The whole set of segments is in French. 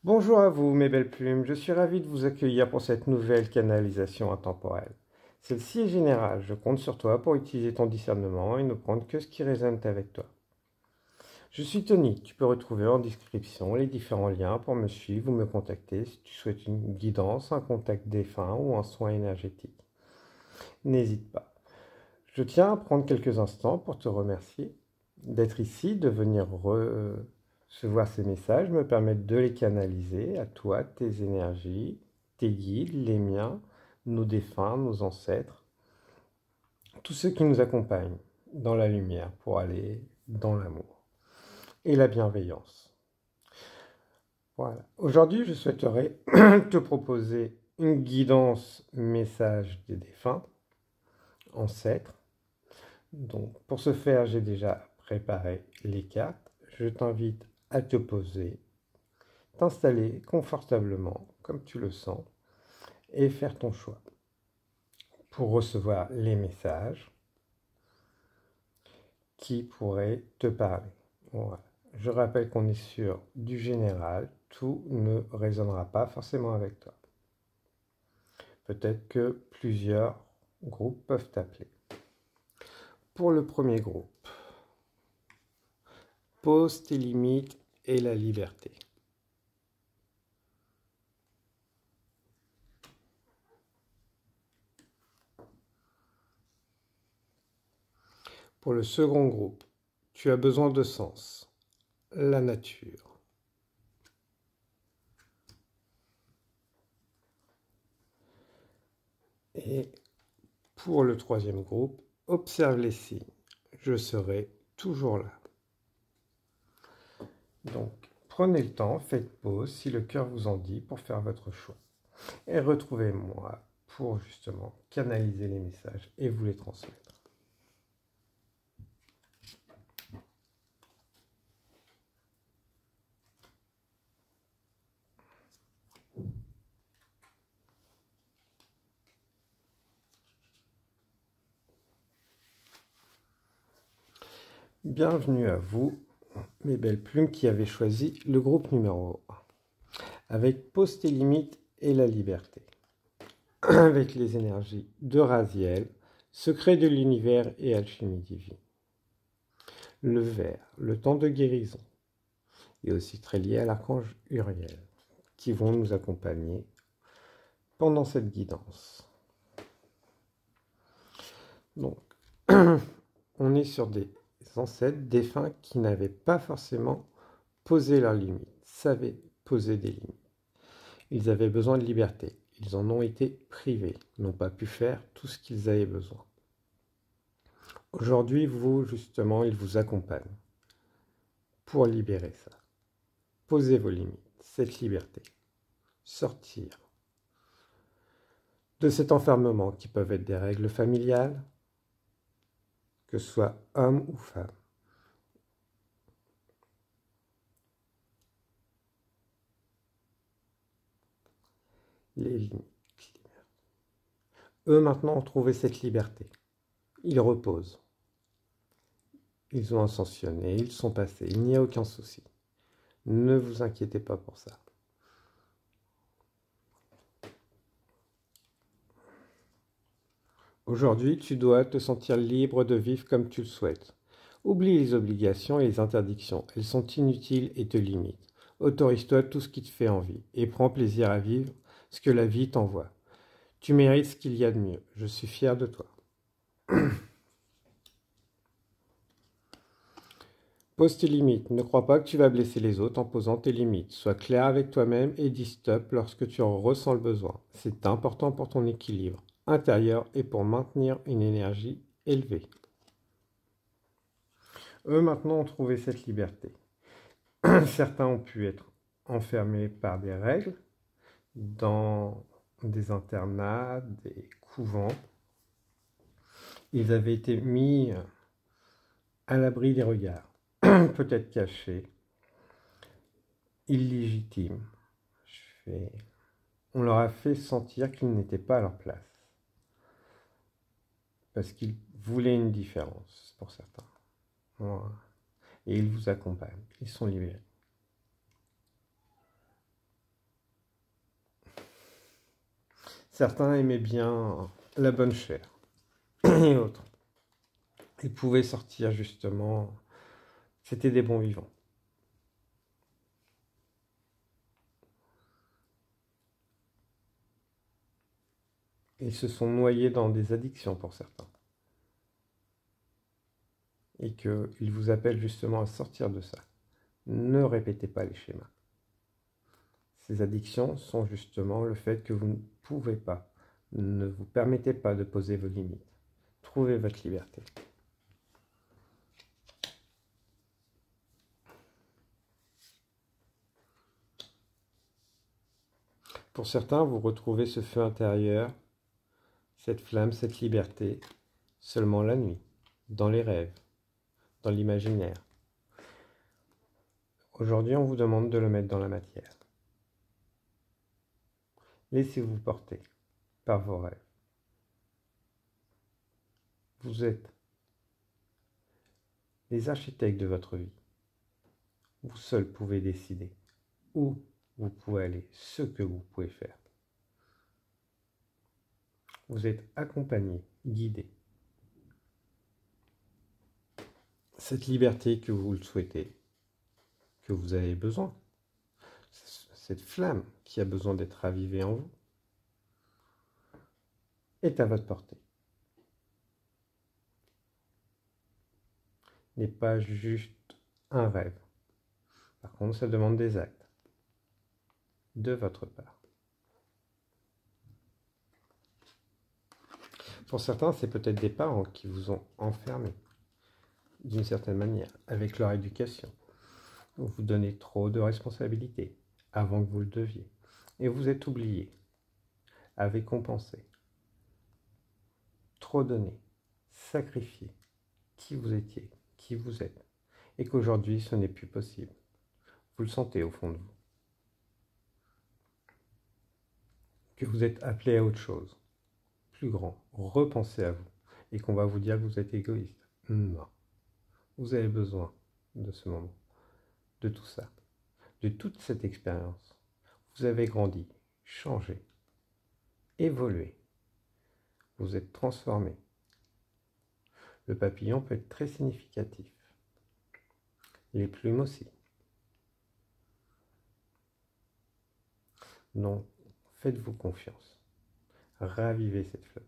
Bonjour à vous, mes belles plumes. Je suis ravi de vous accueillir pour cette nouvelle canalisation intemporelle. Celle-ci est générale. Je compte sur toi pour utiliser ton discernement et ne prendre que ce qui résonne avec toi. Je suis Tony. Tu peux retrouver en description les différents liens pour me suivre ou me contacter si tu souhaites une guidance, un contact défunt ou un soin énergétique. N'hésite pas. Je tiens à prendre quelques instants pour te remercier d'être ici, de venir recevoir ces messages, me permettre de les canaliser à toi, tes énergies, tes guides, les miens, nos défunts, nos ancêtres, tous ceux qui nous accompagnent dans la lumière pour aller dans l'amour et la bienveillance. Voilà. Aujourd'hui, je souhaiterais te proposer une guidance message des défunts, ancêtres. Donc, pour ce faire, j'ai déjà préparé les cartes. Je t'invite à te poser, t'installer confortablement, comme tu le sens, et faire ton choix pour recevoir les messages qui pourraient te parler. Voilà. Je rappelle qu'on est sur du général, tout ne résonnera pas forcément avec toi. Peut-être que plusieurs groupes peuvent t'appeler. Pour le premier groupe, pose tes limites et la liberté. Pour le second groupe, tu as besoin de sens, la nature. Et pour le troisième groupe, observe les signes. Je serai toujours là. Donc, prenez le temps, faites pause si le cœur vous en dit pour faire votre choix. Et retrouvez-moi pour justement canaliser les messages et vous les transmettre. Bienvenue à vous, mes belles plumes qui avez choisi le groupe numéro 1, avec pose tes limites et la liberté, avec les énergies de Raziel, secret de l'univers et alchimie divine. Le vert, le temps de guérison, et aussi très lié à l'archange Uriel, qui vont nous accompagner pendant cette guidance. Donc, on est sur des ancêtres défunts qui n'avaient pas forcément posé leurs limites, savaient poser des limites. Ils avaient besoin de liberté, ils en ont été privés, n'ont pas pu faire tout ce qu'ils avaient besoin. Aujourd'hui, vous, justement, ils vous accompagnent pour libérer ça. Posez vos limites, cette liberté. Sortir de cet enfermement qui peuvent être des règles familiales, que ce soit homme ou femme. Les limites. Eux, maintenant, ont trouvé cette liberté. Ils reposent. Ils ont ascensionné, ils sont passés. Il n'y a aucun souci. Ne vous inquiétez pas pour ça. Aujourd'hui, tu dois te sentir libre de vivre comme tu le souhaites. Oublie les obligations et les interdictions. Elles sont inutiles et te limitent. Autorise-toi tout ce qui te fait envie et prends plaisir à vivre ce que la vie t'envoie. Tu mérites ce qu'il y a de mieux. Je suis fier de toi. Pose tes limites. Ne crois pas que tu vas blesser les autres en posant tes limites. Sois clair avec toi-même et dis stop lorsque tu en ressens le besoin. C'est important pour ton équilibre intérieur et pour maintenir une énergie élevée. Eux maintenant ont trouvé cette liberté. Certains ont pu être enfermés par des règles dans des internats, des couvents. Ils avaient été mis à l'abri des regards, peut-être cachés, illégitimes. On leur a fait sentir qu'ils n'étaient pas à leur place. Parce qu'ils voulaient une différence pour certains. Voilà. Et ils vous accompagnent. Ils sont libérés. Certains aimaient bien la bonne chair et autres. Ils pouvaient sortir justement, c'était des bons vivants. Ils se sont noyés dans des addictions pour certains. Et qu'ils vous appellent justement à sortir de ça. Ne répétez pas les schémas. Ces addictions sont justement le fait que vous ne pouvez pas, ne vous permettez pas de poser vos limites. Trouvez votre liberté. Pour certains, vous retrouvez ce feu intérieur, cette flamme, cette liberté, seulement la nuit, dans les rêves, dans l'imaginaire. Aujourd'hui, on vous demande de le mettre dans la matière. Laissez-vous porter par vos rêves. Vous êtes les architectes de votre vie. Vous seuls pouvez décider où vous pouvez aller, ce que vous pouvez faire. Vous êtes accompagné, guidé. Cette liberté que vous le souhaitez, que vous avez besoin, cette flamme qui a besoin d'être ravivée en vous, est à votre portée. N'est pas juste un rêve. Par contre, ça demande des actes de votre part. Pour certains, c'est peut-être des parents qui vous ont enfermé d'une certaine manière avec leur éducation. Vous donnez trop de responsabilités avant que vous le deviez. Et vous êtes oublié, avez compensé, trop donné, sacrifié qui vous étiez, qui vous êtes, et qu'aujourd'hui ce n'est plus possible. Vous le sentez au fond de vous. Que vous êtes appelé à autre chose, plus grand, repensez à vous, et qu'on va vous dire que vous êtes égoïste. Non. Vous avez besoin de ce moment, de tout ça, de toute cette expérience. Vous avez grandi, changé, évolué. Vous êtes transformé. Le papillon peut être très significatif. Les plumes aussi. Donc, faites-vous confiance. Ravivez cette flamme.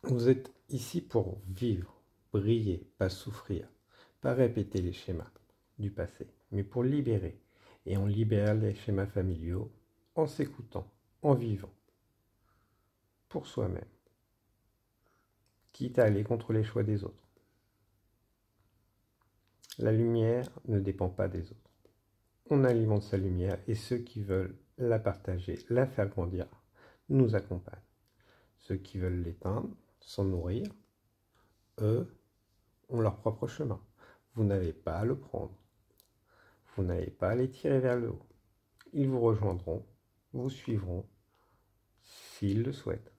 Vous êtes ici pour vivre, briller, pas souffrir, pas répéter les schémas du passé, mais pour libérer. Et on libère les schémas familiaux en s'écoutant, en vivant, pour soi-même, quitte à aller contre les choix des autres. La lumière ne dépend pas des autres. On alimente sa lumière et ceux qui veulent la partager, la faire grandir, nous accompagnent. Ceux qui veulent l'éteindre, s'en nourrir, eux, ont leur propre chemin. Vous n'avez pas à le prendre. Vous n'avez pas à les tirer vers le haut. Ils vous rejoindront, vous suivront, s'ils le souhaitent,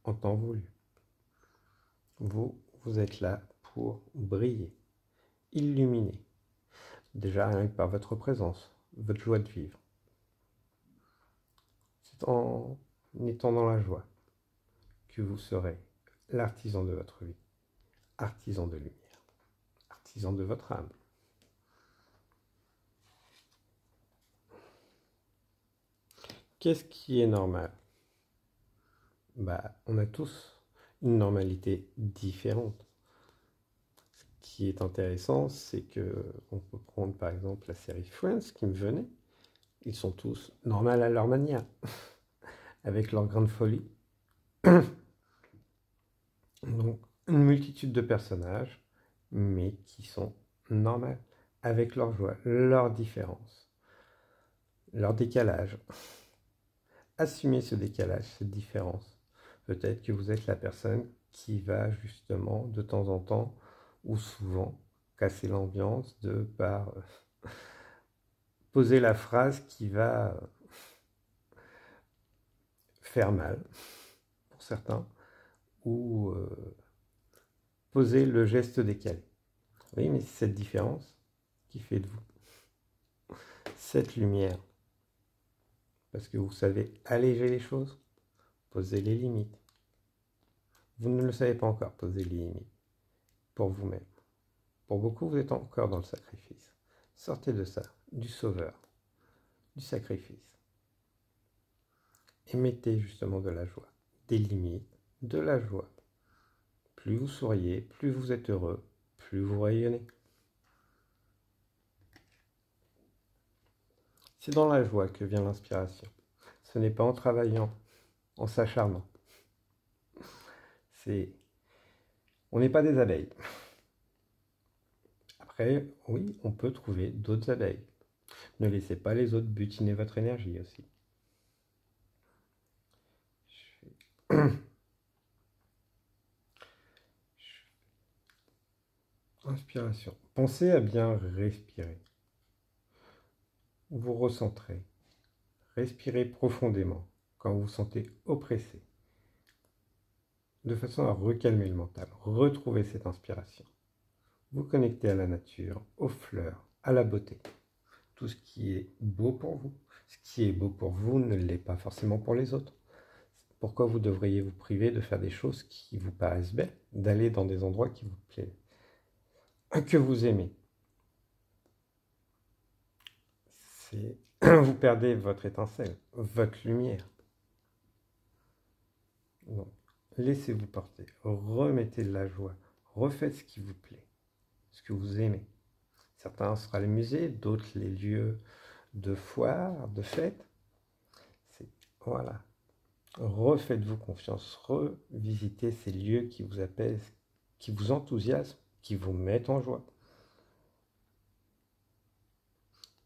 en temps voulu. Vous, vous êtes là pour briller, illuminer. Déjà rien que par votre présence, votre joie de vivre. C'est en étant dans la joie que vous serez l'artisan de votre vie, artisan de lumière, artisan de votre âme. Qu'est-ce qui est normal? On a tous une normalité différente. Ce qui est intéressant, c'est que on peut prendre par exemple la série Friends qui me venait. Ils sont tous normaux à leur manière, avec leur grain de folie. Donc, une multitude de personnages, mais qui sont normaux, avec leur joie, leur différence, leur décalage. Assumez ce décalage, cette différence. Peut-être que vous êtes la personne qui va justement, de temps en temps, ou souvent, casser l'ambiance par poser la phrase qui va faire mal, pour certains, ou poser le geste décalé. Oui, mais c'est cette différence qui fait de vous. cette lumière. Parce que vous savez alléger les choses, poser les limites. Vous ne le savez pas encore, poser les limites pour vous-même. Pour beaucoup, vous êtes encore dans le sacrifice. Sortez de ça, du sauveur, du sacrifice. Et mettez justement de la joie, des limites, de la joie. Plus vous souriez, plus vous êtes heureux, plus vous rayonnez. C'est dans la joie que vient l'inspiration. Ce n'est pas en travaillant, en s'acharnant. On n'est pas des abeilles. Après, oui, on peut trouver d'autres abeilles. Ne laissez pas les autres butiner votre énergie aussi. Inspiration. Pensez à bien respirer. Vous recentrez. Respirez profondément quand vous vous sentez oppressé, de façon à recalmer le mental, retrouver cette inspiration. Vous connectez à la nature, aux fleurs, à la beauté. Tout ce qui est beau pour vous. Ce qui est beau pour vous ne l'est pas forcément pour les autres. Pourquoi vous devriez vous priver de faire des choses qui vous paraissent belles, d'aller dans des endroits qui vous plaisent, que vous aimez? Vous perdez votre étincelle, votre lumière. Donc, laissez-vous porter, remettez de la joie, refaites ce qui vous plaît, ce que vous aimez. Certains sera les musées, d'autres les lieux de foire, de fête. Voilà. Refaites-vous confiance, revisitez ces lieux qui vous apaisent, qui vous enthousiasment, qui vous mettent en joie.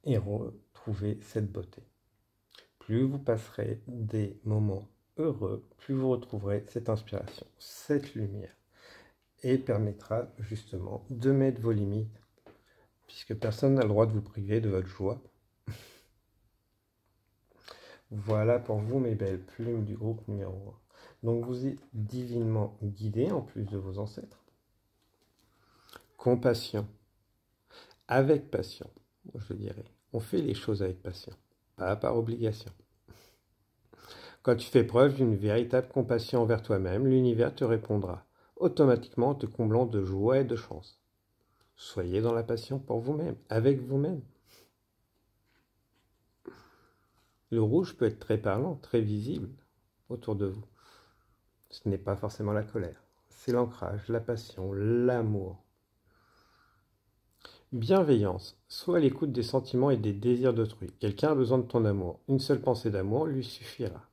Et retrouvez cette beauté. Plus vous passerez des moments heureux, plus vous retrouverez cette inspiration, cette lumière. Et permettra justement de mettre vos limites, puisque personne n'a le droit de vous priver de votre joie. Voilà pour vous mes belles plumes du groupe numéro 1. Donc vous êtes divinement guidés en plus de vos ancêtres. Compassion. Avec passion, je dirais. On fait les choses avec passion, pas par obligation. Quand tu fais preuve d'une véritable compassion envers toi-même, l'univers te répondra, automatiquement en te comblant de joie et de chance. Soyez dans la passion pour vous-même, avec vous-même. Le rouge peut être très parlant, très visible autour de vous. Ce n'est pas forcément la colère, c'est l'ancrage, la passion, l'amour. Bienveillance, sois à l'écoute des sentiments et des désirs d'autrui. Quelqu'un a besoin de ton amour. Une seule pensée d'amour lui suffira.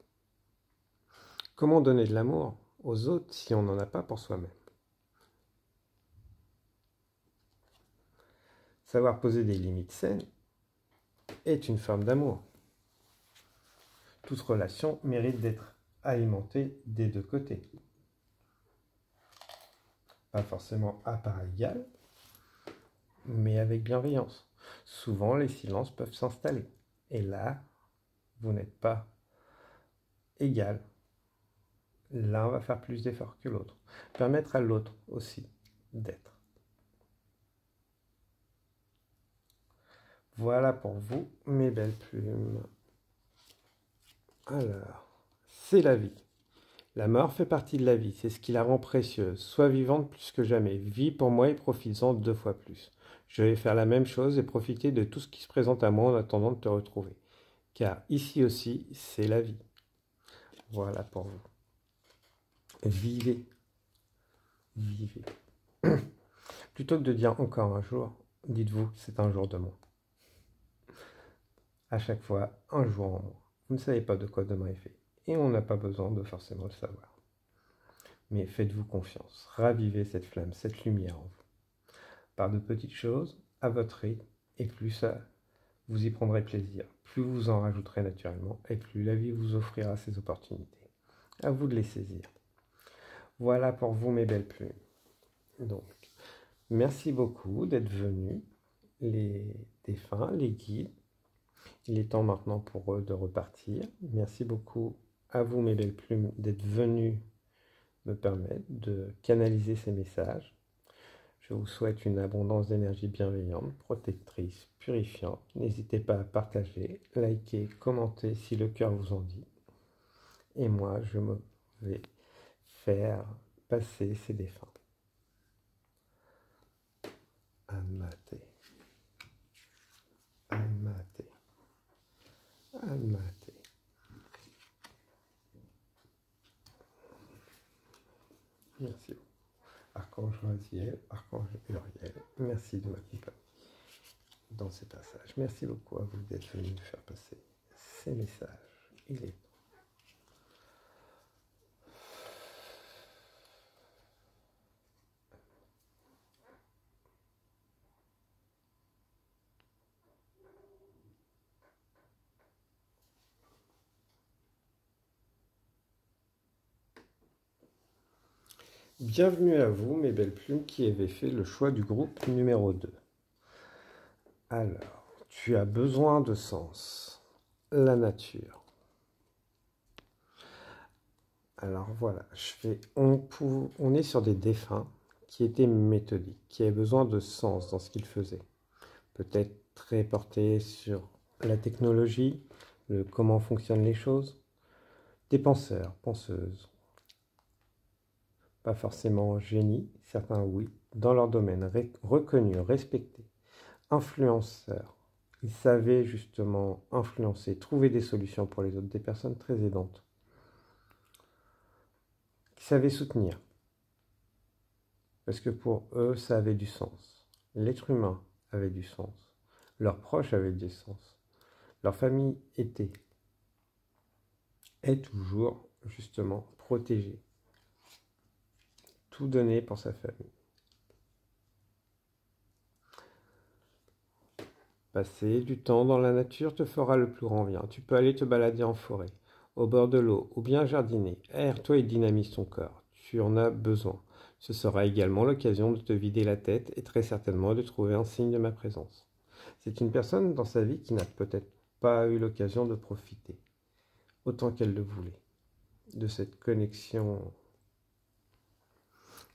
Comment donner de l'amour aux autres si on n'en a pas pour soi-même? Savoir poser des limites saines est une forme d'amour. Toute relation mérite d'être alimentée des deux côtés. Pas forcément à part égale, mais avec bienveillance. Souvent, les silences peuvent s'installer. Et là, vous n'êtes pas égal. L'un va faire plus d'efforts que l'autre. Permettre à l'autre aussi d'être. Voilà pour vous, mes belles plumes. Alors, c'est la vie. La mort fait partie de la vie, c'est ce qui la rend précieuse. Sois vivante plus que jamais. Vis pour moi et profites-en 2 fois plus. Je vais faire la même chose et profiter de tout ce qui se présente à moi en attendant de te retrouver. Car ici aussi, c'est la vie. Voilà pour vous. Vivez. Vivez. Plutôt que de dire encore un jour, dites-vous, c'est un jour de moins. À chaque fois, un jour en moins. Vous ne savez pas de quoi demain est fait. Et on n'a pas besoin de forcément le savoir. Mais faites-vous confiance. Ravivez cette flamme, cette lumière en vous. Par de petites choses, à votre rythme, et plus ça, vous y prendrez plaisir. Plus vous en rajouterez naturellement, et plus la vie vous offrira ces opportunités. À vous de les saisir. Voilà pour vous mes belles plumes. Donc, merci beaucoup d'être venus, les défunts, les guides. Il est temps maintenant pour eux de repartir. Merci beaucoup à vous mes belles plumes d'être venus me permettre de canaliser ces messages. Je vous souhaite une abondance d'énergie bienveillante, protectrice, purifiante. N'hésitez pas à partager, liker, commenter si le cœur vous en dit. Et moi, je me vais faire passer ces défunts. Amate. Amate. Amate. Merci. Archange Raziel, Archange Uriel, merci de m'accompagner dans ces passages. Merci beaucoup à vous d'être venus me faire passer ces messages. Il est bienvenue à vous, mes belles plumes, qui avez fait le choix du groupe numéro 2. Alors, tu as besoin de sens. La nature. Alors voilà, on est sur des défunts qui étaient méthodiques, qui avaient besoin de sens dans ce qu'ils faisaient. Peut-être très portés sur la technologie, comment fonctionnent les choses. Des penseurs, penseuses. Pas forcément génie, certains oui, dans leur domaine, reconnus, respectés, influenceurs. Ils savaient justement influencer, trouver des solutions pour les autres, des personnes très aidantes, qui savaient soutenir, parce que pour eux, ça avait du sens. L'être humain avait du sens, leurs proches avaient du sens, leur famille est toujours justement protégée. Tout donner pour sa famille. Passer du temps dans la nature te fera le plus grand bien. Tu peux aller te balader en forêt, au bord de l'eau, ou bien jardiner. Aère-toi et dynamise ton corps. Tu en as besoin. Ce sera également l'occasion de te vider la tête et très certainement de trouver un signe de ma présence. C'est une personne dans sa vie qui n'a peut-être pas eu l'occasion de profiter, autant qu'elle le voulait, de cette connexion,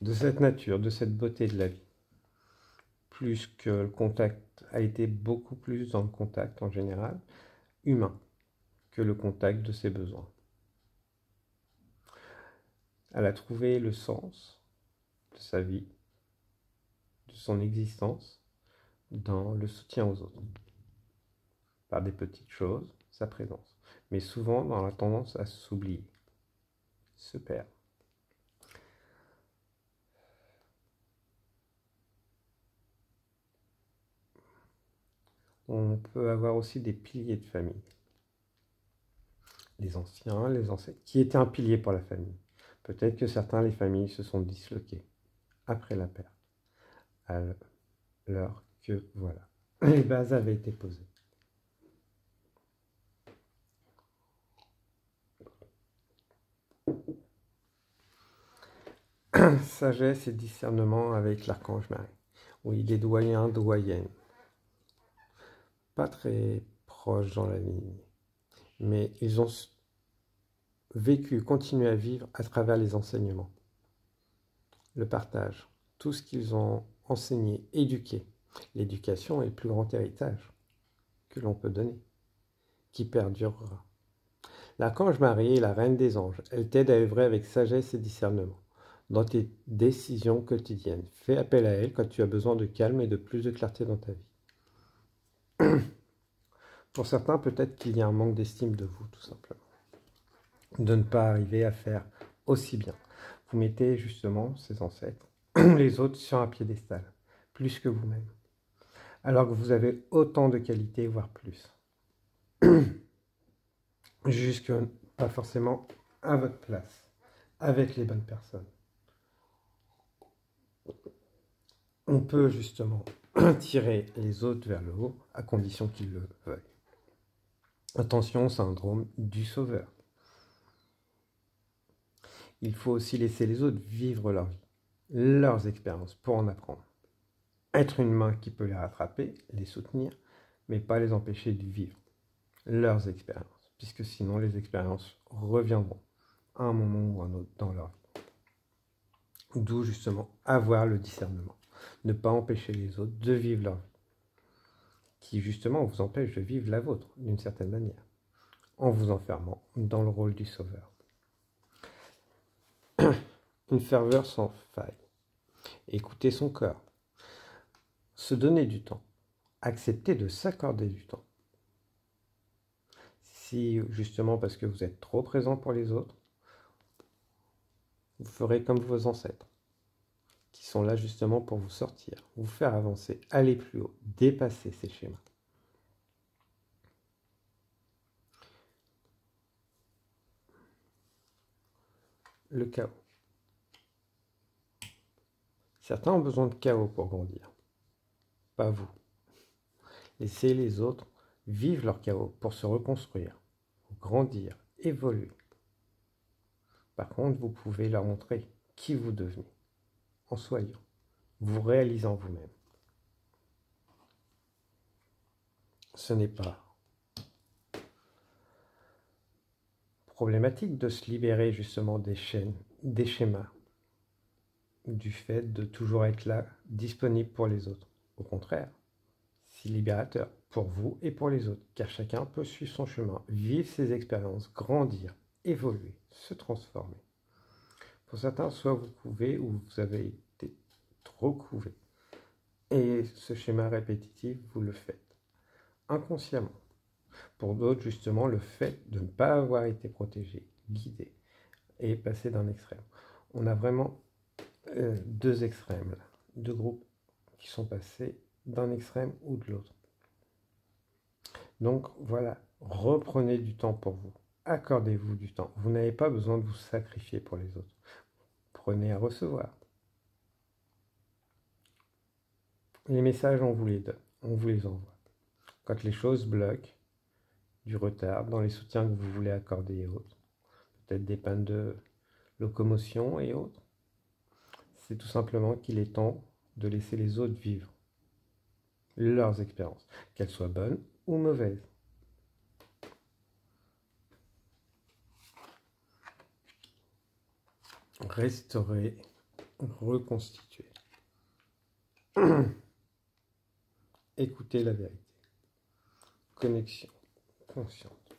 de cette nature, de cette beauté de la vie. Plus que le contact, a été beaucoup plus dans le contact en général, humain, que le contact de ses besoins. Elle a trouvé le sens de sa vie, de son existence, dans le soutien aux autres. Par des petites choses, sa présence. Mais souvent dans la tendance à s'oublier, se perdre. On peut avoir aussi des piliers de famille. Les anciens, les ancêtres, qui étaient un pilier pour la famille. Peut-être que certains, les familles, se sont disloquées après la perte. Alors que, voilà, les bases avaient été posées. Sagesse et discernement avec l'archange Marie. Oui, des doyens, doyennes. Pas très proches dans la ligne. Mais ils ont vécu, continué à vivre à travers les enseignements. Le partage. Tout ce qu'ils ont enseigné, éduqué. L'éducation est le plus grand héritage que l'on peut donner, qui perdurera. L'archange Marie est la reine des anges. Elle t'aide à œuvrer avec sagesse et discernement dans tes décisions quotidiennes. Fais appel à elle quand tu as besoin de calme et de plus de clarté dans ta vie. Pour certains, peut-être qu'il y a un manque d'estime de vous, tout simplement. De ne pas arriver à faire aussi bien. Vous mettez justement ces ancêtres, les autres, sur un piédestal, plus que vous-même. Alors que vous avez autant de qualités, voire plus. Jusque pas forcément à votre place, avec les bonnes personnes. On peut justement tirer les autres vers le haut, à condition qu'ils le veuillent. Attention au syndrome du sauveur. Il faut aussi laisser les autres vivre leur vie, leurs expériences, pour en apprendre. Être une main qui peut les rattraper, les soutenir, mais pas les empêcher de vivre leurs expériences, puisque sinon les expériences reviendront à un moment ou à un autre dans leur vie. D'où justement avoir le discernement. Ne pas empêcher les autres de vivre leur vie, qui justement vous empêche de vivre la vôtre d'une certaine manière, en vous enfermant dans le rôle du sauveur. Une ferveur sans faille. Écouter son cœur. Se donner du temps. Accepter de s'accorder du temps. Si justement parce que vous êtes trop présent pour les autres, vous ferez comme vos ancêtres, qui sont là justement pour vous sortir, vous faire avancer, aller plus haut, dépasser ces schémas. Le chaos. Certains ont besoin de chaos pour grandir, pas vous. Laissez les autres vivre leur chaos pour se reconstruire, grandir, évoluer. Par contre, vous pouvez leur montrer qui vous devenez, en soyant, vous réalisant vous-même. Ce n'est pas problématique de se libérer justement des chaînes, des schémas, du fait de toujours être là, disponible pour les autres. Au contraire, c'est libérateur pour vous et pour les autres, car chacun peut suivre son chemin, vivre ses expériences, grandir, évoluer, se transformer. Pour certains, soit vous pouvez ou vous avez été trop couvé. Et ce schéma répétitif, vous le faites inconsciemment. Pour d'autres, justement, le fait de ne pas avoir été protégé, guidé, et passé d'un extrême. On a vraiment deux extrêmes, là, deux groupes qui sont passés d'un extrême ou de l'autre. Donc voilà, reprenez du temps pour vous. Accordez-vous du temps. Vous n'avez pas besoin de vous sacrifier pour les autres. Prenez à recevoir. Les messages, on vous les donne, on vous les envoie. Quand les choses bloquent, du retard dans les soutiens que vous voulez accorder et autres, peut-être des pannes de locomotion et autres, c'est tout simplement qu'il est temps de laisser les autres vivre leurs expériences, qu'elles soient bonnes ou mauvaises. Restaurer, reconstituer. Écouter la vérité. Connexion consciente.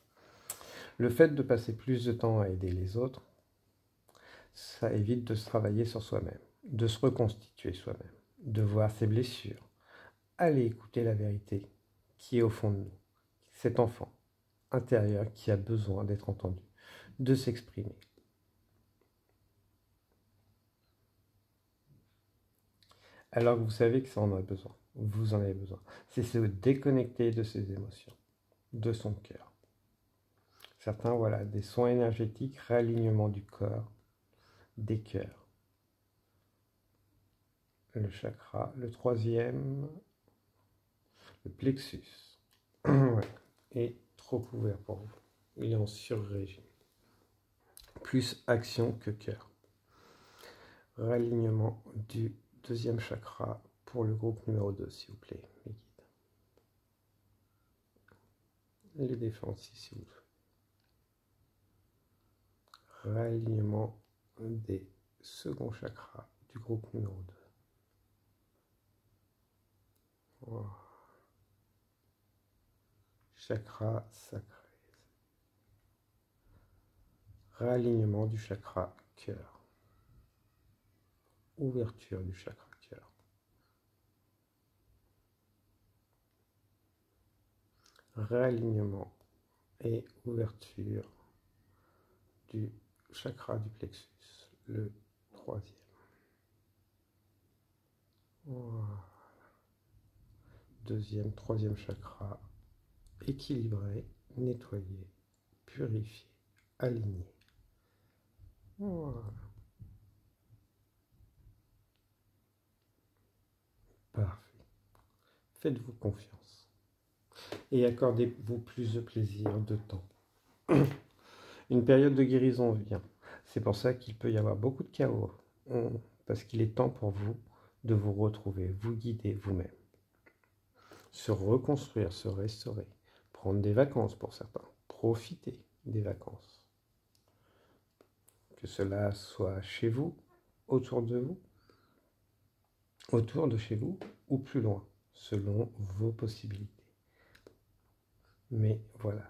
Le fait de passer plus de temps à aider les autres, ça évite de se travailler sur soi-même, de se reconstituer soi-même, de voir ses blessures. Allez écouter la vérité qui est au fond de nous, cet enfant intérieur qui a besoin d'être entendu, de s'exprimer. Alors que vous savez que ça en a besoin, vous en avez besoin. C'est se déconnecter de ses émotions, de son cœur. Certains, voilà, des soins énergétiques, réalignement du corps, des cœurs. Le chakra, le troisième, le plexus, est trop ouvert pour vous. Il est en sur-régime. Plus action que cœur. Réalignement du deuxième chakra pour le groupe numéro 2, s'il vous plaît, mes guides. Les défenses, s'il vous plaît. Réalignement des seconds chakras du groupe numéro 2. Wow. Chakra sacré. Réalignement du chakra cœur. Ouverture du chakra cœur. Réalignement et ouverture du chakra du plexus, le troisième. Voilà. Deuxième, troisième chakra, équilibré, nettoyé, purifié, aligné. Voilà. Parfait. Faites-vous confiance. Et accordez-vous plus de plaisir, de temps. Une période de guérison vient. C'est pour ça qu'il peut y avoir beaucoup de chaos. Parce qu'il est temps pour vous de vous retrouver, vous guider vous-même. Se reconstruire, se restaurer. Prendre des vacances pour certains. Profiter des vacances. Que cela soit chez vous, autour de vous, autour de chez vous ou plus loin, selon vos possibilités. Mais voilà,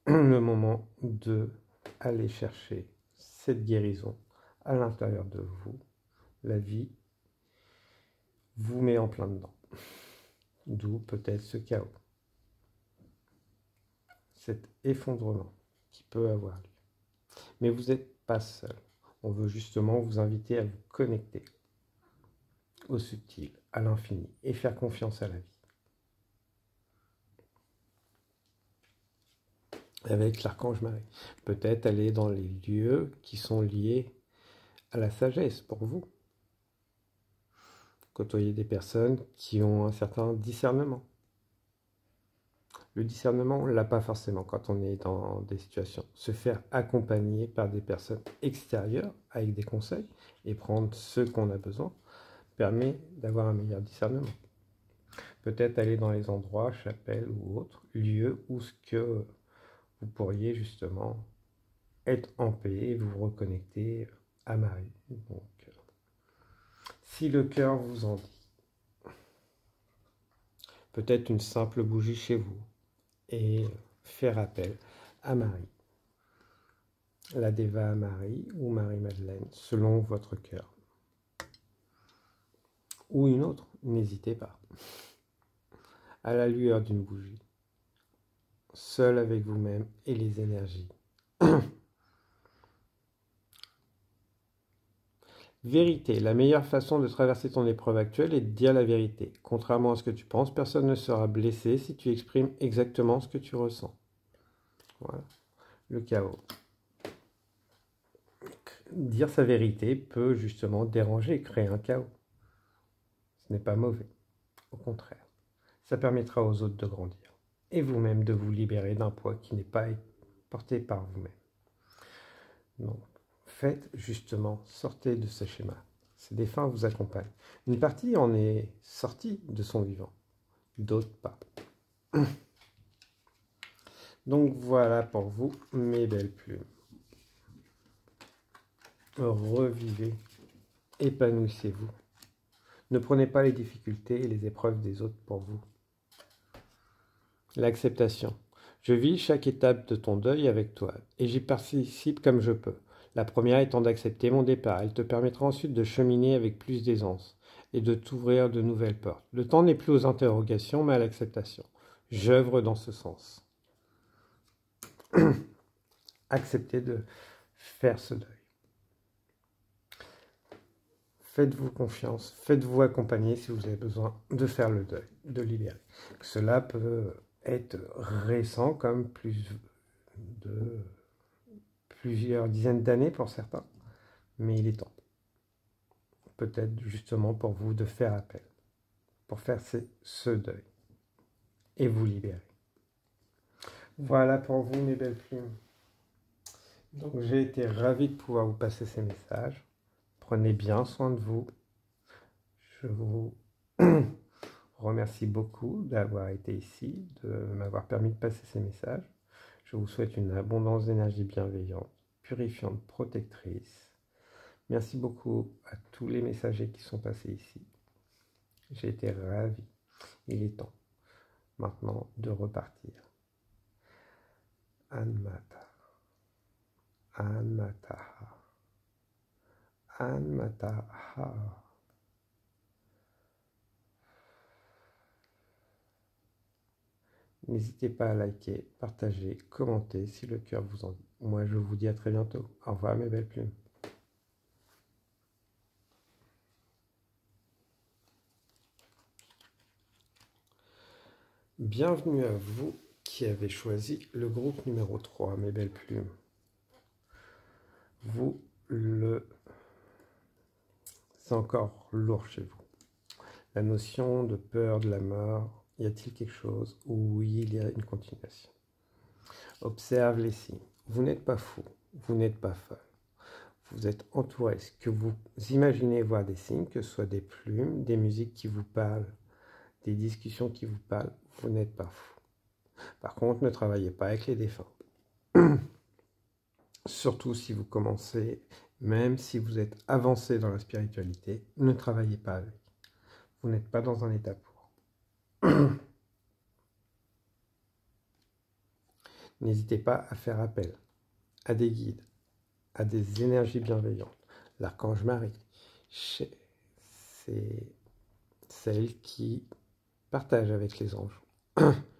le moment de aller chercher cette guérison à l'intérieur de vous. La vie vous met en plein dedans. D'où peut-être ce chaos, cet effondrement qui peut avoir lieu. Mais vous n'êtes pas seul. On veut justement vous inviter à vous connecter au subtil, à l'infini, et faire confiance à la vie. Avec l'archange Marie. Peut-être aller dans les lieux qui sont liés à la sagesse pour vous. Côtoyer des personnes qui ont un certain discernement. Le discernement, on ne l'a pas forcément quand on est dans des situations. Se faire accompagner par des personnes extérieures avec des conseils et prendre ce qu'on a besoin permet d'avoir un meilleur discernement. Peut-être aller dans les endroits, chapelles ou autres lieux où ce que vous pourriez justement être en paix et vous reconnecter à Marie. Donc, si le cœur vous en dit, peut-être une simple bougie chez vous et faire appel à Marie, la Déva à Marie ou Marie-Madeleine, selon votre cœur. Ou une autre, n'hésitez pas. À la lueur d'une bougie, seul avec vous-même et les énergies. Vérité. La meilleure façon de traverser ton épreuve actuelle est de dire la vérité. Contrairement à ce que tu penses, personne ne sera blessé si tu exprimes exactement ce que tu ressens. Voilà. Le chaos. Dire sa vérité peut justement déranger, créer un chaos. Ce n'est pas mauvais. Au contraire. Ça permettra aux autres de grandir. Et vous-même de vous libérer d'un poids qui n'est pas porté par vous-même. Donc, faites justement, sortez de ce schéma. Ces défunts vous accompagnent. Une partie en est sortie de son vivant, d'autres pas. Donc voilà pour vous, mes belles plumes. Revivez, épanouissez-vous. Ne prenez pas les difficultés et les épreuves des autres pour vous. L'acceptation. Je vis chaque étape de ton deuil avec toi et j'y participe comme je peux. La première étant d'accepter mon départ. Elle te permettra ensuite de cheminer avec plus d'aisance et de t'ouvrir de nouvelles portes. Le temps n'est plus aux interrogations, mais à l'acceptation. J'œuvre dans ce sens. Acceptez de faire ce deuil. Faites-vous confiance, faites-vous accompagner si vous avez besoin de faire le deuil, de libérer. Cela peut être récent comme plusieurs dizaines d'années pour certains, mais il est temps. Peut-être justement pour vous de faire appel, pour faire ce deuil et vous libérer. Voilà pour vous mes belles plumes. Donc j'ai été ravi de pouvoir vous passer ces messages. Prenez bien soin de vous. Je vous remercie beaucoup d'avoir été ici, de m'avoir permis de passer ces messages. Je vous souhaite une abondance d'énergie bienveillante, purifiante, protectrice. Merci beaucoup à tous les messagers qui sont passés ici. J'ai été ravi. Il est temps maintenant de repartir. Anmata. Anmataha. Anmataha. N'hésitez pas à liker, partager, commenter si le cœur vous en dit. Moi, je vous dis à très bientôt. Au revoir mes belles plumes. Bienvenue à vous qui avez choisi le groupe numéro 3, mes belles plumes. C'est encore lourd chez vous. La notion de peur de la mort, y a-t-il quelque chose? Oui, il y a une continuation. Observe les signes. Vous n'êtes pas fou, vous n'êtes pas folle. Vous êtes entouré. Est-ce que vous imaginez voir des signes, que ce soit des plumes, des musiques qui vous parlent, des discussions qui vous parlent? Vous n'êtes pas fou. Par contre, ne travaillez pas avec les défunts. Surtout si vous commencez, même si vous êtes avancé dans la spiritualité, ne travaillez pas avec. vous n'êtes pas dans un état pour. N'hésitez pas à faire appel à des guides, à des énergies bienveillantes. L'archange Marie, c'est celle qui partage avec les anges.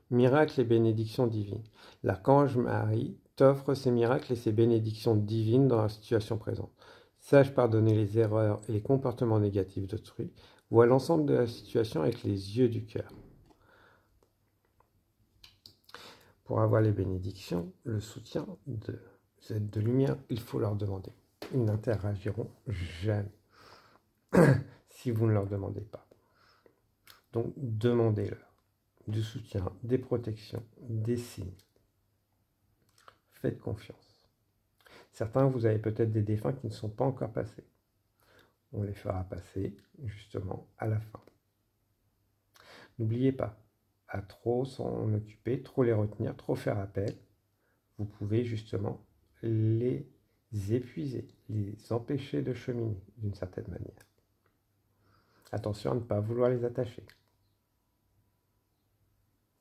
Miracles et bénédictions divines. L'archange Marie t'offre ses miracles et ses bénédictions divines dans la situation présente. Sache pardonner les erreurs et les comportements négatifs d'autrui. Vois l'ensemble de la situation avec les yeux du cœur. Pour avoir les bénédictions, le soutien de cette de lumière, il faut leur demander. Ils n'interagiront jamais si vous ne leur demandez pas. Donc, demandez-leur du soutien, des protections, des signes. Faites confiance. Certains, vous avez peut-être des défunts qui ne sont pas encore passés. On les fera passer justement à la fin. N'oubliez pas, à trop s'en occuper, trop les retenir, trop faire appel, vous pouvez justement les épuiser, les empêcher de cheminer d'une certaine manière. Attention à ne pas vouloir les attacher.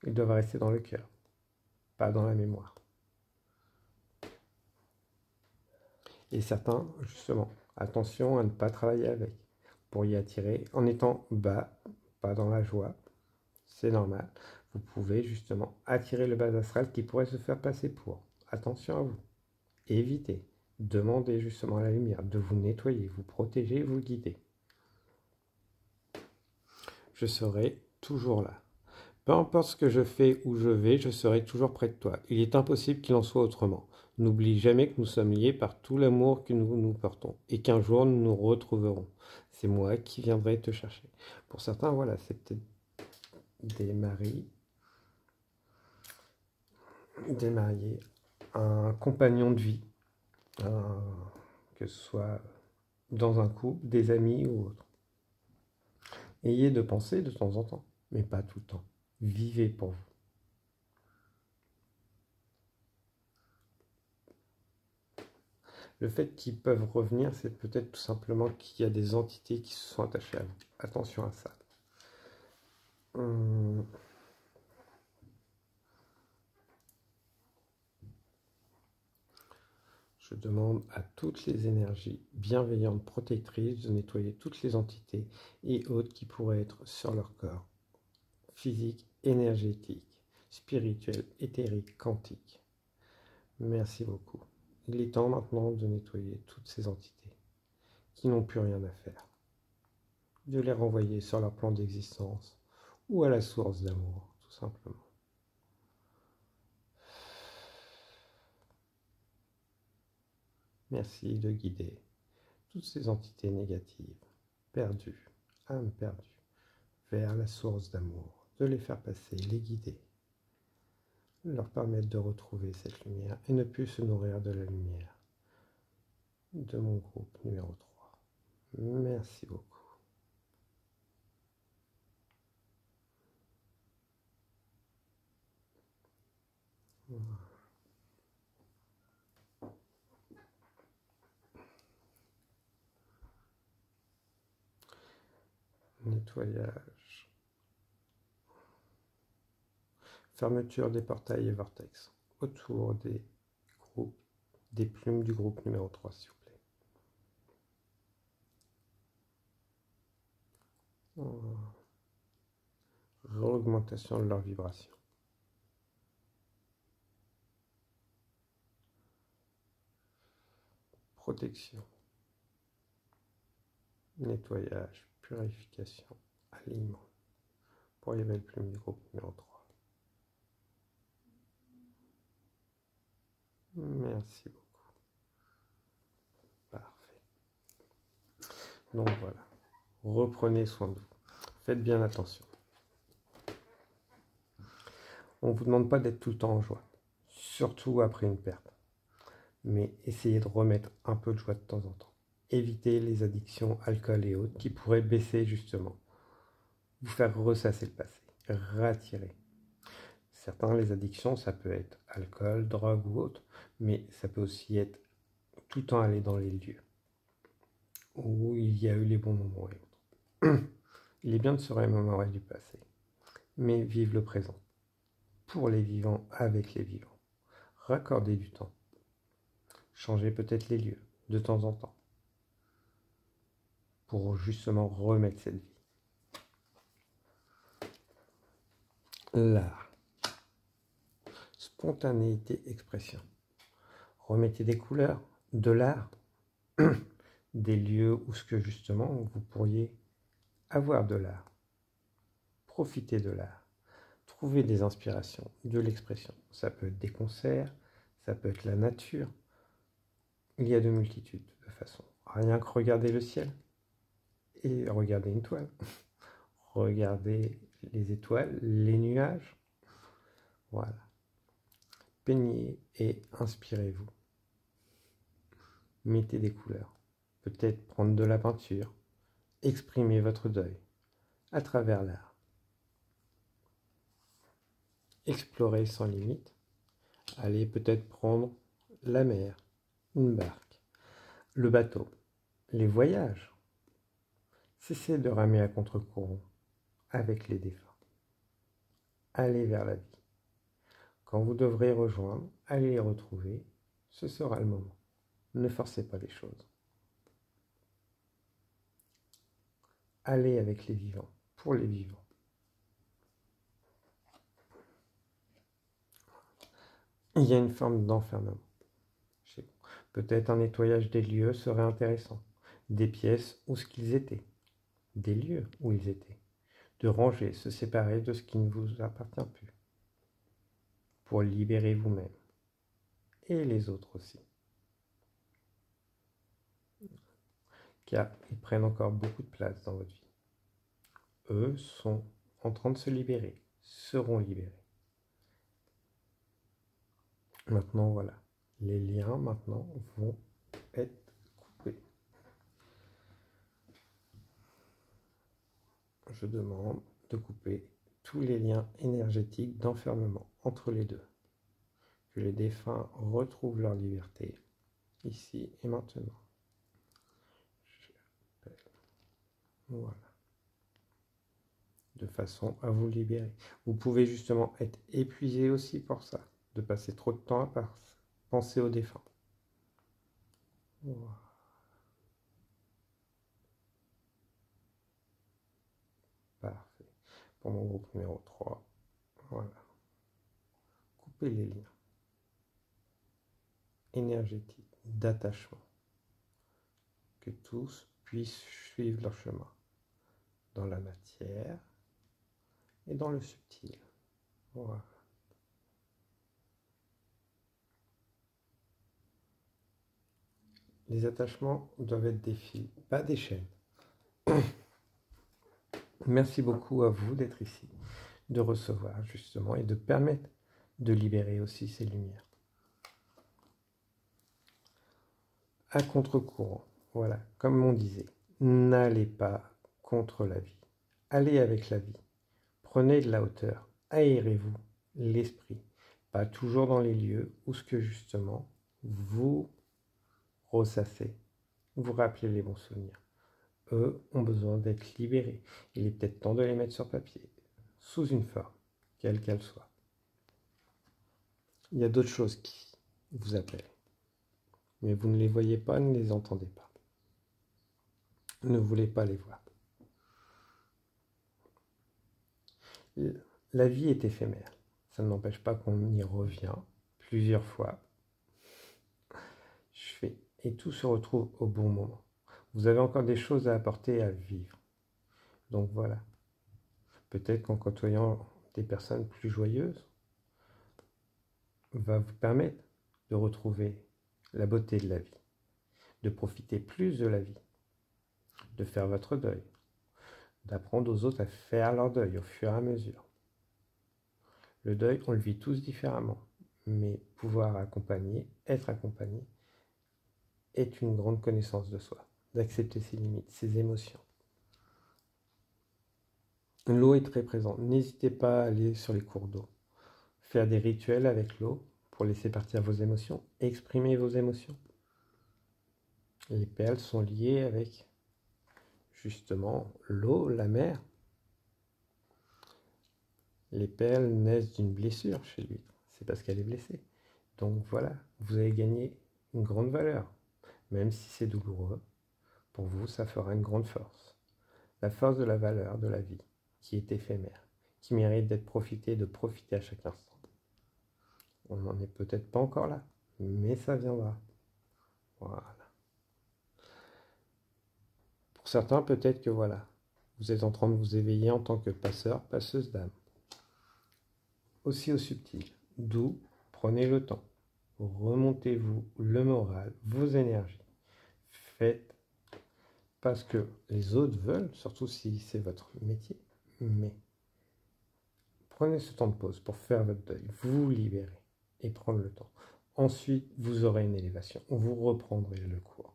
Ils doivent rester dans le cœur, pas dans la mémoire. Et certains, justement, attention à ne pas travailler avec. Pour y attirer, en étant bas, pas dans la joie, c'est normal. Vous pouvez justement attirer le bas astral qui pourrait se faire passer pour. Attention à vous. Évitez. Demandez justement à la lumière de vous nettoyer, vous protéger, vous guider. Je serai toujours là. Peu importe ce que je fais ou je vais, je serai toujours près de toi. Il est impossible qu'il en soit autrement. N'oublie jamais que nous sommes liés par tout l'amour que nous nous portons et qu'un jour nous nous retrouverons. C'est moi qui viendrai te chercher. Pour certains, voilà, c'est peut-être des maris, des mariés, un compagnon de vie, que ce soit dans un couple, des amis ou autre. Ayez de penser de temps en temps, mais pas tout le temps. Vivez pour vous. Le fait qu'ils peuvent revenir, c'est peut-être tout simplement qu'il y a des entités qui se sont attachées à vous. Attention à ça. Je demande à toutes les énergies bienveillantes, protectrices, de nettoyer toutes les entités et autres qui pourraient être sur leur corps, physique, énergétique, spirituel, éthérique, quantique. Merci beaucoup. Il est temps maintenant de nettoyer toutes ces entités qui n'ont plus rien à faire, de les renvoyer sur leur plan d'existence ou à la source d'amour, tout simplement. Merci de guider toutes ces entités négatives, perdues, âmes perdues, vers la source d'amour, de les faire passer, les guider, leur permettre de retrouver cette lumière et ne plus se nourrir de la lumière de mon groupe numéro 3. Merci beaucoup. Voilà. Nettoyage. Fermeture des portails et vortex autour des groupes, des plumes du groupe numéro 3, s'il vous plaît. Augmentation de leur vibration. Protection. Nettoyage, purification, alignement. Pour les belles plumes du groupe numéro 3. Merci beaucoup. Parfait. Donc voilà. Reprenez soin de vous. Faites bien attention. On ne vous demande pas d'être tout le temps en joie. Surtout après une perte. Mais essayez de remettre un peu de joie de temps en temps. Évitez les addictions, alcool et autres qui pourraient baisser justement. Vous faire ressasser le passé. Ratirer. Certains, les addictions, ça peut être alcool, drogue ou autre, mais ça peut aussi être tout le temps aller dans les lieux où il y a eu les bons moments et autres. Il est bien de se remémorer du passé, mais vive le présent, pour les vivants, avec les vivants. Raccorder du temps. Changer peut-être les lieux, de temps en temps, pour justement remettre cette vie. L'art. Spontanéité, expression. Remettez des couleurs, de l'art, des lieux où ce que justement vous pourriez avoir de l'art. Profitez de l'art. Trouvez des inspirations, de l'expression. Ça peut être des concerts, ça peut être la nature. Il y a de multitudes de façons. Rien que regarder le ciel et regarder une toile. Regardez les étoiles, les nuages. Voilà. Peignez et inspirez-vous. Mettez des couleurs. Peut-être prendre de la peinture. Exprimez votre deuil à travers l'art. Explorez sans limite. Allez peut-être prendre la mer, une barque, le bateau, les voyages. Cessez de ramer à contre-courant avec les défunts. Allez vers la vie. Quand vous devrez rejoindre, allez les retrouver, ce sera le moment. Ne forcez pas les choses. Allez avec les vivants, pour les vivants. Il y a une forme d'enfermement. Peut-être un nettoyage des lieux serait intéressant. Des pièces où ce qu'ils étaient. Des lieux où ils étaient. De ranger, se séparer de ce qui ne vous appartient plus. Pour libérer vous-même. Et les autres aussi. Car ils prennent encore beaucoup de place dans votre vie. Eux sont en train de se libérer, seront libérés. Maintenant, voilà. Les liens, maintenant, vont être coupés. Je demande de couper tous les liens énergétiques d'enfermement entre les deux. Que les défunts retrouvent leur liberté, ici et maintenant. Voilà. De façon à vous libérer. Vous pouvez justement être épuisé aussi pour ça, de passer trop de temps à penser aux défunts. Voilà. Parfait. Pour mon groupe numéro 3, voilà. Coupez les liens énergétiques d'attachement. Que tous puissent suivre leur chemin dans la matière et dans le subtil. Voilà. Les attachements doivent être des fils, pas des chaînes. Merci beaucoup à vous d'être ici, de recevoir justement et de permettre de libérer aussi ces lumières. À contre-courant, voilà, comme on disait, n'allez pas contre la vie, allez avec la vie, prenez de la hauteur, aérez-vous l'esprit, pas toujours dans les lieux où ce que justement vous ressassez, vous rappelez les bons souvenirs. Eux ont besoin d'être libérés. Il est peut-être temps de les mettre sur papier, sous une forme, quelle qu'elle soit. Il y a d'autres choses qui vous appellent, mais vous ne les voyez pas, ne les entendez pas. Ne voulez pas les voir. La vie est éphémère. Ça ne n'empêche pas qu'on y revient plusieurs fois. Et tout se retrouve au bon moment. Vous avez encore des choses à apporter à vivre. Donc voilà. Peut-être qu'en côtoyant des personnes plus joyeuses, va vous permettre de retrouver la beauté de la vie, de profiter plus de la vie, de faire votre deuil, d'apprendre aux autres à faire leur deuil au fur et à mesure. Le deuil, on le vit tous différemment, mais pouvoir accompagner, être accompagné, est une grande connaissance de soi, d'accepter ses limites, ses émotions. L'eau est très présente. N'hésitez pas à aller sur les cours d'eau, faire des rituels avec l'eau pour laisser partir vos émotions, exprimer vos émotions. Les perles sont liées avec justement l'eau, la mer. Les perles naissent d'une blessure chez l'huître, c'est parce qu'elle est blessée. Donc voilà, vous avez gagné une grande valeur. Même si c'est douloureux, pour vous, ça fera une grande force. La force de la valeur de la vie, qui est éphémère, qui mérite d'être profitée, de profiter à chaque instant. On n'en est peut-être pas encore là, mais ça viendra. Voilà. Pour certains, peut-être que voilà, vous êtes en train de vous éveiller en tant que passeur, passeuse d'âme. Aussi au subtil, d'où prenez le temps. Remontez-vous le moral, vos énergies. Faites parce que les autres veulent, surtout si c'est votre métier, mais prenez ce temps de pause pour faire votre deuil, vous libérer et prendre le temps. Ensuite, vous aurez une élévation, vous reprendrez le cours.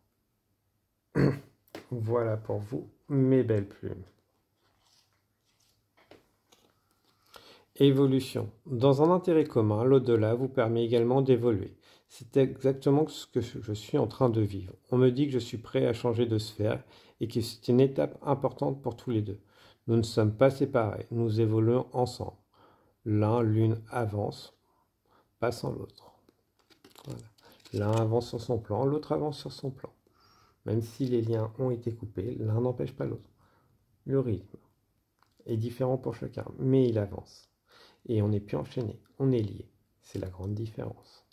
Voilà pour vous, mes belles plumes. Évolution. Dans un intérêt commun, l'au-delà vous permet également d'évoluer. C'est exactement ce que je suis en train de vivre. On me dit que je suis prêt à changer de sphère et que c'est une étape importante pour tous les deux. Nous ne sommes pas séparés, nous évoluons ensemble. L'une avance, pas sans l'autre. Voilà. L'un avance sur son plan, l'autre avance sur son plan. Même si les liens ont été coupés, l'un n'empêche pas l'autre. Le rythme est différent pour chacun, mais il avance. Et on n'est plus enchaîné, on est lié. C'est la grande différence.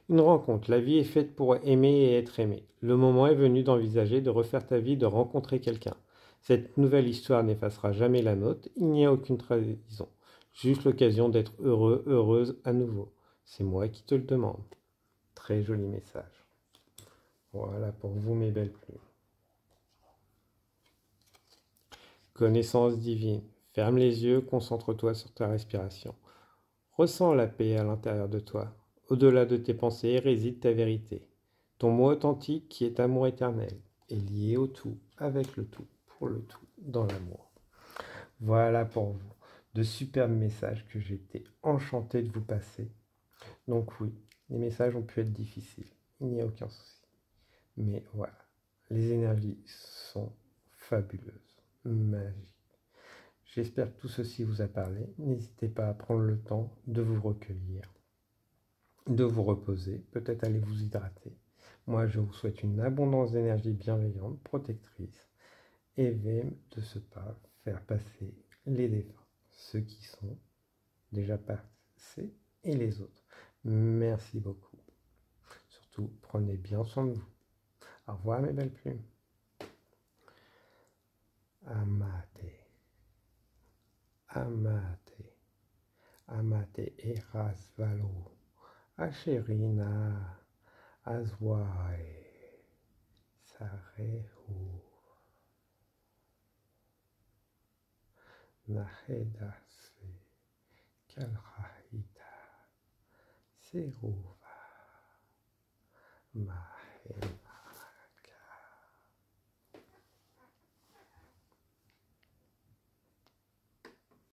Une rencontre, la vie est faite pour aimer et être aimé. Le moment est venu d'envisager de refaire ta vie, de rencontrer quelqu'un. Cette nouvelle histoire n'effacera jamais la nôtre, il n'y a aucune trahison. Juste l'occasion d'être heureux, heureuse à nouveau. C'est moi qui te le demande. Très joli message. Voilà pour vous mes belles plumes. Connaissance divine. Ferme les yeux, concentre-toi sur ta respiration. Ressens la paix à l'intérieur de toi. Au-delà de tes pensées réside ta vérité. Ton moi authentique qui est amour éternel est lié au tout, avec le tout, pour le tout, dans l'amour. Voilà pour vous. De superbes messages que j'étais enchanté de vous passer. Donc oui, les messages ont pu être difficiles. Il n'y a aucun souci. Mais voilà, les énergies sont fabuleuses, magiques. J'espère que tout ceci vous a parlé. N'hésitez pas à prendre le temps de vous recueillir, de vous reposer, peut-être aller vous hydrater. Moi, je vous souhaite une abondance d'énergie bienveillante, protectrice, et même de ce pas faire passer les défunts, ceux qui sont déjà passés et les autres. Merci beaucoup. Surtout, prenez bien soin de vous. Au revoir mes belles plumes. Amate. Amate. Amate eras valo. Asherina. Azwai. Sarehu. Nahedase. Kalrahita. Seruva. Mahen.